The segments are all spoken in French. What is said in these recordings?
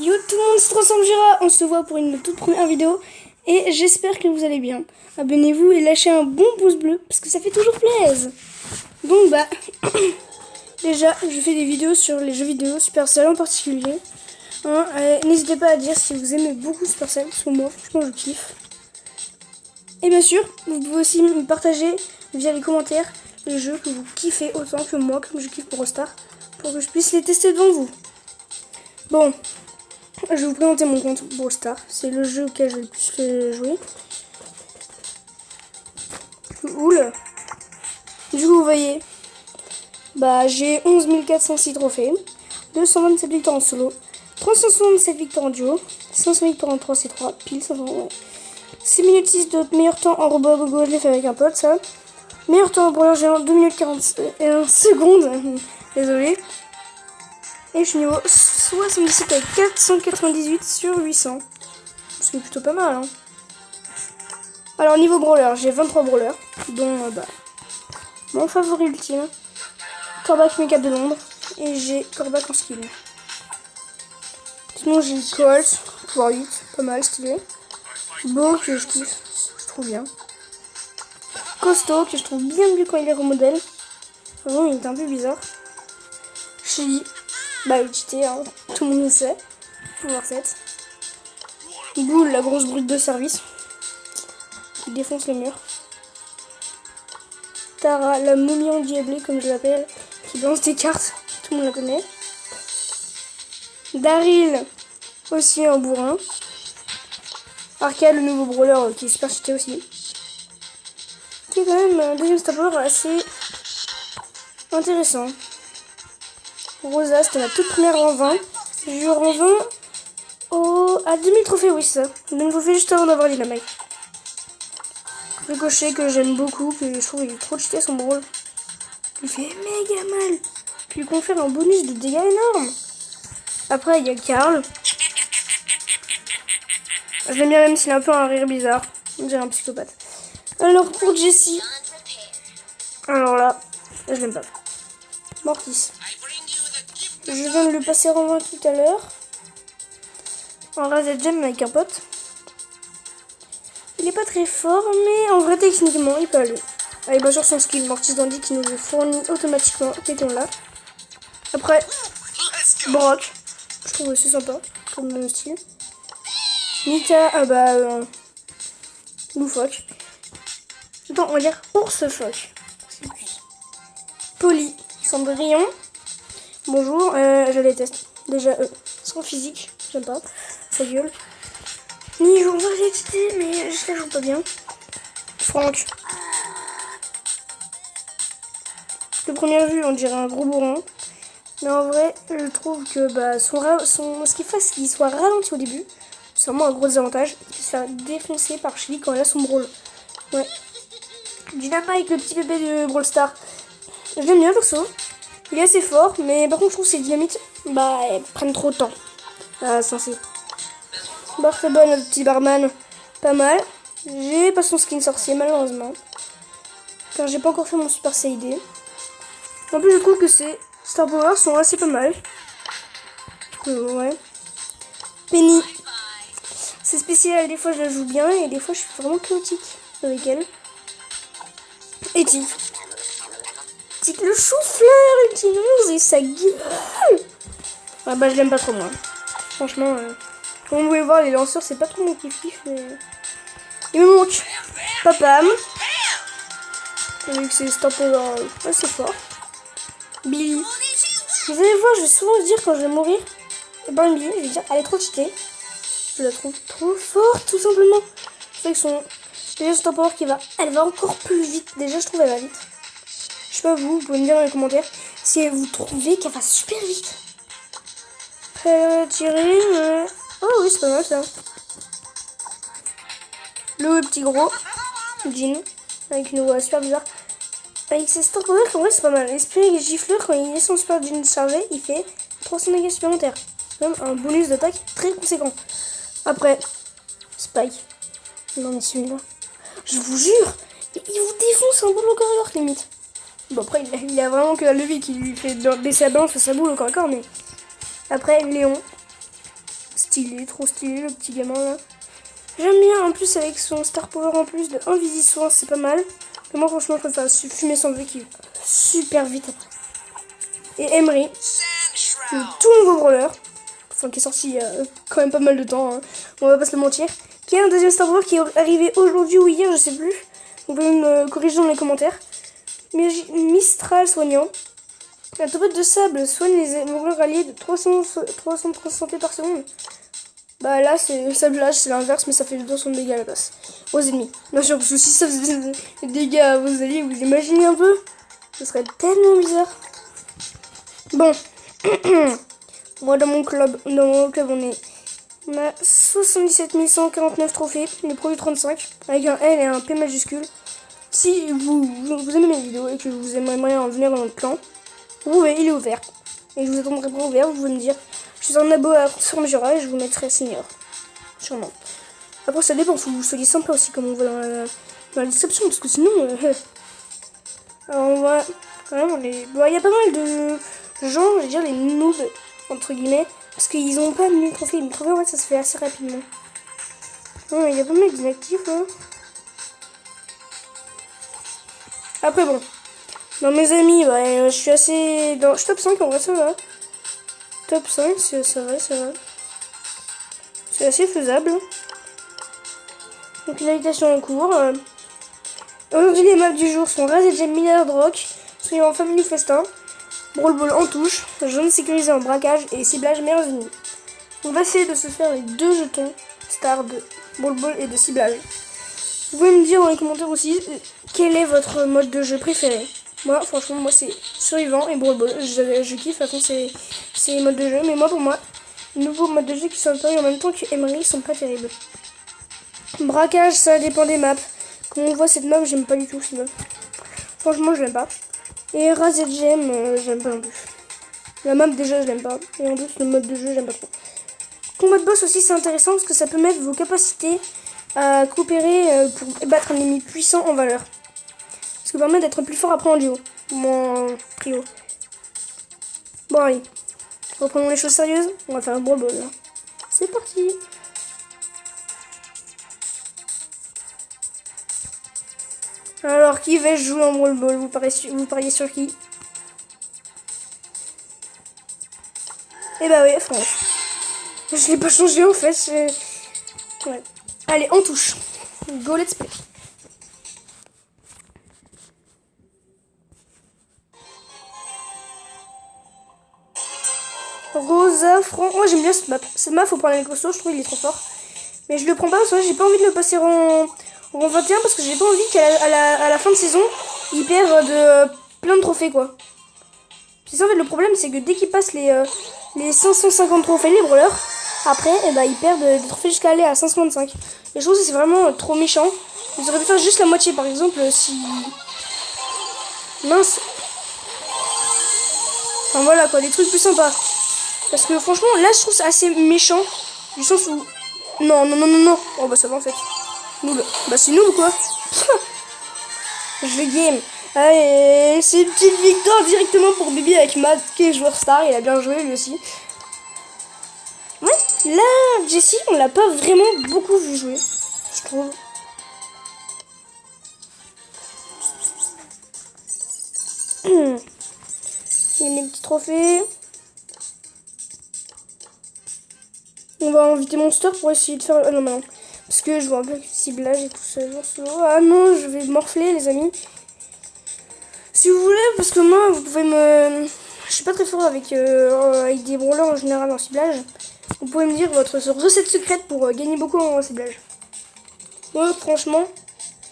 Yo tout le monde, c'est Transformera. On se voit pour une toute première vidéo et j'espère que vous allez bien. Abonnez-vous et lâchez un bon pouce bleu parce que ça fait toujours plaisir. Donc déjà je fais des vidéos sur les jeux vidéo Supercell en particulier. N'hésitez pas à dire si vous aimez beaucoup Supercell parce que moi franchement je kiffe. Et bien sûr vous pouvez aussi me partager via les commentaires les jeux que vous kiffez autant que moi comme je kiffe Brawl Stars pour que je puisse les tester devant vous. Bon, je vais vous présenter mon compte Brawl Stars. C'est le jeu auquel je vais le plus jouer. Oula. Du coup, vous voyez, j'ai 11 406 trophées, 227 victoires en solo, 367 victoires en duo, 500 victoires en 3C3, pile 500, ouais. 6 minutes 6 de meilleur temps en robot gogo, je l'ai fait avec un pote, ça. Meilleur temps en brawler géant, 2 minutes 41 secondes, désolé. Et je suis niveau 77 avec 498 sur 800. Ce qui est plutôt pas mal, hein. Alors niveau brawler, j'ai 23 brawlers, dont mon favori ultime, Corbac Make-up de Londres, et j'ai Corbac en skill. Sinon j'ai Colt, pouvoir 8, pas mal, stylé. Beau, que je kiffe, je trouve bien. Costaud, que je trouve bien mieux quand il est remodèle. Vraiment, il est un peu bizarre. Shelly, UTT, hein, tout le monde le sait. Pouvoir 7. Boule, la grosse brute de service, qui défonce les murs. Tara, la momie endiablée, comme je l'appelle, qui lance des cartes, tout le monde la connaît. Daryl, aussi un bourrin. Arca, le nouveau brawler qui est super cheaté aussi. Qui est quand même un deuxième stopper assez intéressant. Rosa, c'était ma toute première en 20. J'ai eu en 20 à 2000 trophées, oui c'est ça. 2000 trophées juste avant d'avoir Dynamite. Ricochet que j'aime beaucoup, que je trouve qu'il est trop cheaté son brawl. Il fait méga mal. Puis il confère un bonus de dégâts énorme. Après il y a Karl. Je l'aime bien même s'il a un peu un rire bizarre. On dirait un psychopathe. Alors pour Jessie. Alors là, je l'aime pas. Mortis. Je viens de le passer en 20 tout à l'heure. En Razed Gem avec un pote. Il est pas très fort, mais en vrai techniquement il peut aller. Allez, sur son skill Mortis Dandy qui nous est fourni automatiquement dès qu'on l'a. Après, Brock. Je trouve aussi sympa comme style. Nita, loufoque. Attends, on va dire ours-phoque. Polly, Cendrillon. Bonjour, je déteste. Déjà, son physique, j'aime pas. Sa gueule. Niveau on va l'exciter, mais je la joue pas bien. Franck. De première vue, on dirait un gros bourrin. Mais en vrai, je trouve que ce qu'il fasse qu'il soit ralenti au début, c'est vraiment un gros désavantage. Il peut se faire défoncer par Shelly quand elle a son brawl. Ouais. Dynamite, le petit bébé de Brawl Stars. Je l'aime bien perso. Il est assez fort, mais par contre, je trouve que ces dynamites, elles prennent trop de temps. Censé. Bartebon, le petit barman, pas mal. J'ai pas son skin sorcier, malheureusement. Car j'ai pas encore fait mon Super CID. En plus, je trouve que ces Star Power sont assez pas mal. Ouais. Penny. C'est spécial, des fois je la joue bien et des fois je suis vraiment chaotique avec elle. Et Tic. Tic le chou-fleur ultime et sa gueule. Je l'aime pas trop moi. Franchement, comme vous pouvez voir, les lanceurs c'est pas trop mon kiff-kiff, mais il me manque Papam. Avec ses Star Power assez fort. Billy. Vous allez voir, je vais souvent dire quand je vais mourir, Billy, je vais dire, elle est trop cheatée. Je la trouve trop forte, tout simplement. C'est que son Star Power elle va encore plus vite. Déjà, je trouve elle va vite. Je sais pas vous pouvez me dire dans les commentaires si vous trouvez qu'elle va super vite. Elle va tirer. Oh oui, c'est pas mal ça. Le petit gros Jean avec une voix super bizarre. Avec ses Star Power, en vrai, c'est pas mal. L'esprit gifleur, quand il est son super Jean chargé, il fait 300 dégâts supplémentaires. C'est même un bonus d'attaque très conséquent. Après, Spike. Non mais celui-là, je vous jure, il vous défonce un boule au corps à corps limite. Bon après, il a vraiment que la levée qui lui fait baisser la balance sur sa boule au corps à corps, mais... Après, Léon. trop stylé le petit gamin là. J'aime bien en plus avec son star power en plus de Invisisoin, c'est pas mal. Mais moi franchement je préfère fumer sans vue qui va super vite après. Et Emery, le tout nouveau brawler, enfin qui est sorti il y a quand même pas mal de temps, hein. On va pas se le mentir. Qui a un deuxième star power qui est arrivé aujourd'hui ou hier, je sais plus. Vous pouvez me corriger dans les commentaires. Mais Mistral soignant. La tempête de sable soigne les brawlers alliés de 330 santé par seconde. Bah là, c'est sablage, c'est l'inverse, mais ça fait 200 de dégâts à la place. Aux ennemis. Bien sûr, parce que si ça faisait des dégâts à vos alliés, vous imaginez un peu? Ce serait tellement bizarre. Bon. Moi, dans mon club, on a 77 149 trophées, les produits 35, avec un L et un P majuscule. Si vous aimez mes vidéos et que vous aimeriez en venir dans notre clan, vous pouvez, il est ouvert. Et je vous attendrai pas ouvert, vous pouvez me dire, je suis un abo sur Majora et je vous mettrai senior. Sûrement. Après, ça dépend, faut que vous soyez sympa aussi, comme on voit dans la description, parce que sinon... Alors, on va... Bon, il y a pas mal de gens, je vais dire les noobs, entre guillemets, parce qu'ils ont pas 1000 trophées. 1000 trophées, ouais, ça se fait assez rapidement. Il y a pas mal d'inactifs, là. Après, bon. Dans mes amis, ouais, je suis assez... Je suis top 5, en vrai, ça va. Top 5, ça va. C'est assez faisable. Donc, l'invitation en cours. Aujourd'hui, les maps du jour sont Raz et Gem Milliard Rock, Soyons en Family Festin, Brawl Ball en touche, Jaune sécurisé en braquage et ciblage meilleurs ennemis. On va essayer de se faire les 2 jetons star de Brawl Ball et de ciblage. Vous pouvez me dire dans les commentaires aussi quel est votre mode de jeu préféré. Moi, franchement, c'est survivant et Brawl Ball. Je kiffe, à fond ces modes de jeu. Mais moi, pour moi, les nouveaux modes de jeu qui sont apparus en même temps que Emery sont pas terribles. Braquage, ça dépend des maps. Comme on voit, cette map, j'aime pas du tout cette map. Franchement, je l'aime pas. Et Raz et Gem, j'aime pas non plus. La map, déjà, je l'aime pas. Et en plus, le mode de jeu, j'aime pas trop. Combat de boss aussi, c'est intéressant parce que ça peut mettre vos capacités à coopérer pour battre un ennemi puissant en valeur. Ce qui permet d'être plus fort après en duo. Ou en trio. Bon, allez. Reprenons les choses sérieuses. On va faire un Brawl Ball, là. C'est parti. Alors, qui va jouer en Brawl Ball? Vous pariez sur qui? Eh bah oui, France. Je l'ai pas changé en fait. Ouais. Allez, on touche. Go, let's play. Rosa, Franc. Moi j'aime bien cette map. Cette map, faut prendre les costauds, je trouve qu'il est trop fort. Mais je le prends pas parce que j'ai pas envie de le passer en 21 parce que j'ai pas envie qu'à la fin de saison, il perd plein de trophées quoi. Puis ça, en fait, le problème c'est que dès qu'il passe les 550 trophées, les brawlers, après, ils perdent des trophées jusqu'à aller à 525. Et je trouve que c'est vraiment trop méchant. Ils auraient pu faire juste la moitié par exemple si... Mince. Enfin voilà quoi, des trucs plus sympas. Parce que franchement, là je trouve ça assez méchant. Du sens où... Non. Oh bah ça va en fait. Noob. Bah c'est noob quoi. Je vais game. Allez, c'est une petite victoire directement pour Bibi avec Matt qui est joueur star. Il a bien joué lui aussi. Ouais, là, Jessie, on l'a pas vraiment beaucoup vu jouer. Je trouve. Il y a mes petits trophées. On va inviter Monster pour essayer de faire... Ah non. Parce que je vois un peu le ciblage et tout ça. Ah non, je vais morfler les amis. Si vous voulez, parce que moi, vous pouvez me... Je suis pas très fort avec des brawlers en général en ciblage. Vous pouvez me dire votre recette secrète pour gagner beaucoup en ciblage. Moi, franchement,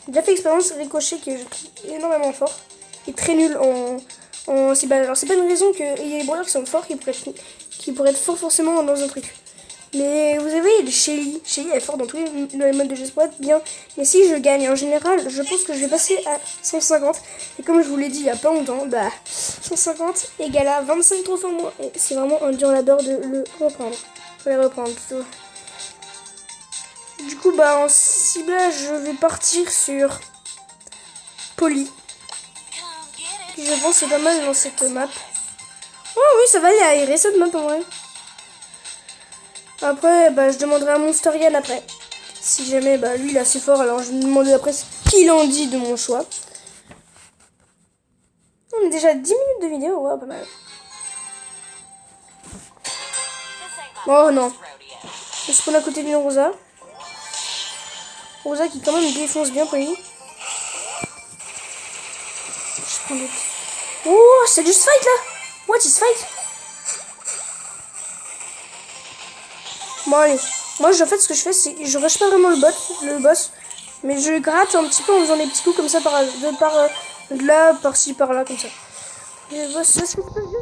j'ai déjà fait expérience Ricochet que je trouve énormément fort. Et très nul en ciblage. Alors, c'est pas une raison qu'il y ait des brawlers qui sont forts, qui pourraient être forts forcément dans un truc. Mais vous avez Shelly. Shelly elle est forte dans tous les modes de jeu, c'est bien. Mais si je gagne en général, je pense que je vais passer à 150. Et comme je vous l'ai dit il y a pas longtemps, 150 égale à 25 trophées en moins. Et c'est vraiment un dur labeur de le reprendre. Je vais les reprendre plutôt. Du coup, en ciblage, je vais partir sur Polly. Je pense que c'est pas mal dans cette map. Oh oui, ça va aller aérer cette map en vrai. Après, bah, je demanderai à Monsterian après. Si jamais, bah, lui, il est assez fort, alors je vais me demander après ce qu'il en dit de mon choix. On a déjà 10 minutes de vidéo, ouais, pas mal. Oh non. Je spawn à côté d'une Rosa. Rosa qui quand même défonce bien pour lui. Je prends d'autres. Oh, c'est juste fight là. What is fight? Bon allez. Moi en fait ce que je fais c'est je rush pas vraiment le boss. Mais je gratte un petit peu en faisant des petits coups comme ça de là, par-ci, par-là, comme ça. Et le boss, ça se passe bien.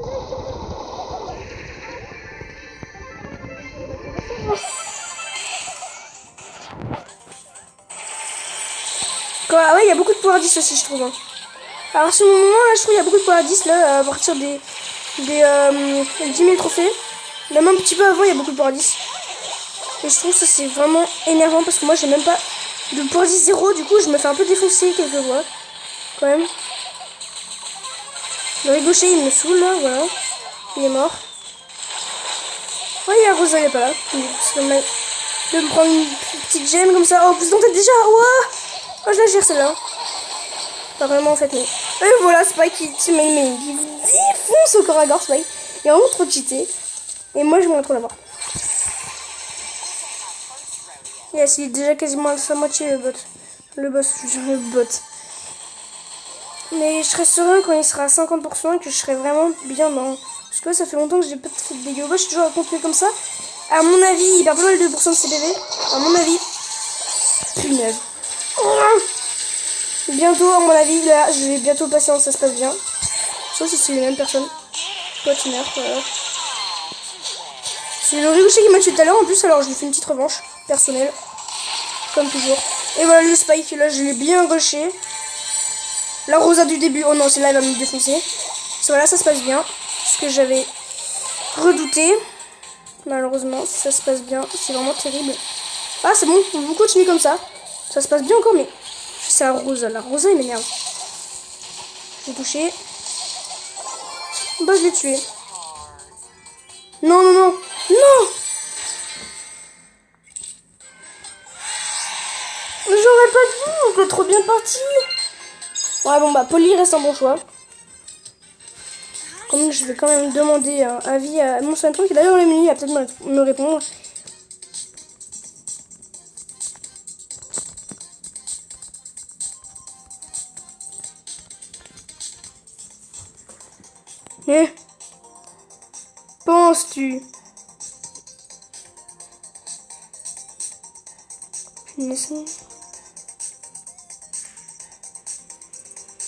Ah ouais, il y a beaucoup de pouvoir 10 aussi, je trouve. Hein. Alors à ce moment-là, je trouve qu'il y a beaucoup de pouvoir 10 là, à partir des 10 000 trophées. Même un petit peu avant, il y a beaucoup de pouvoir 10. Et je trouve que ça c'est vraiment énervant parce que moi j'ai même pas de pouvoir 10 0. Du coup, je me fais un peu défoncer quelques fois. Quand même. Le ricochet, il me saoule là, voilà. Il est mort. Ouais, il y a Rosa, il est pas là. C'est mal de me prendre une petite gemme comme ça. Oh, vous en tête déjà. Ouah. Oh, je la gère celle-là. Pas vraiment en fait, mais. Et voilà, Spike qui vous défonce au corps à corps, Spike. Il est vraiment trop cheaté. Et moi, je m'en trop l'avoir. Yes, il est déjà quasiment à sa moitié le bot. Le boss, le bot. Mais je serai serein quand il sera à 50% et que je serai vraiment bien dans. Parce que là, ça fait longtemps que j'ai pas fait de dégâts. Moi, je suis toujours à continuer comme ça. À mon avis, il perd pas mal de % de ses PV. À mon avis. Punaise. Bientôt, à mon avis, là, je vais bientôt passer en ça se passe bien. Sauf si c'est les mêmes personnes. Toi, tu meurs. Voilà. C'est le ricochet qui m'a tué tout à l'heure en plus, alors je lui fais une petite revanche personnelle. Comme toujours. Et voilà le Spike, là, je l'ai bien rushé. La Rosa du début, oh non, celle-là, elle va me défoncer. Voilà, ça se passe bien. Ce que j'avais redouté. Malheureusement, ça se passe bien. C'est vraiment terrible. Ah, c'est bon, vous continuez comme ça. Ça se passe bien encore, mais c'est la Rosa. La Rosa, il m'énerve. J'ai touché. Bah, je l'ai tué. Non, non, non. Non! J'aurais pas dû, on peut trop bien parti. Ouais, bon, bah, Polly reste un bon choix. Comme je vais quand même demander un avis à mon centre qui est d'ailleurs dans les menus, il va peut-être me répondre. Mais penses-tu?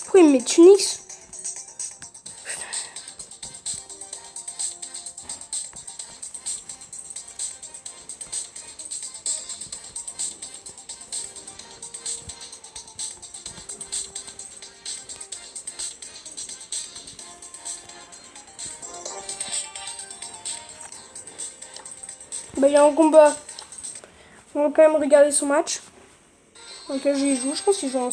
Pourquoi il me met Tunix? Bah, il y a un combat. On va quand même regarder son match. Dans lequel il joue. Je pense qu'il joue en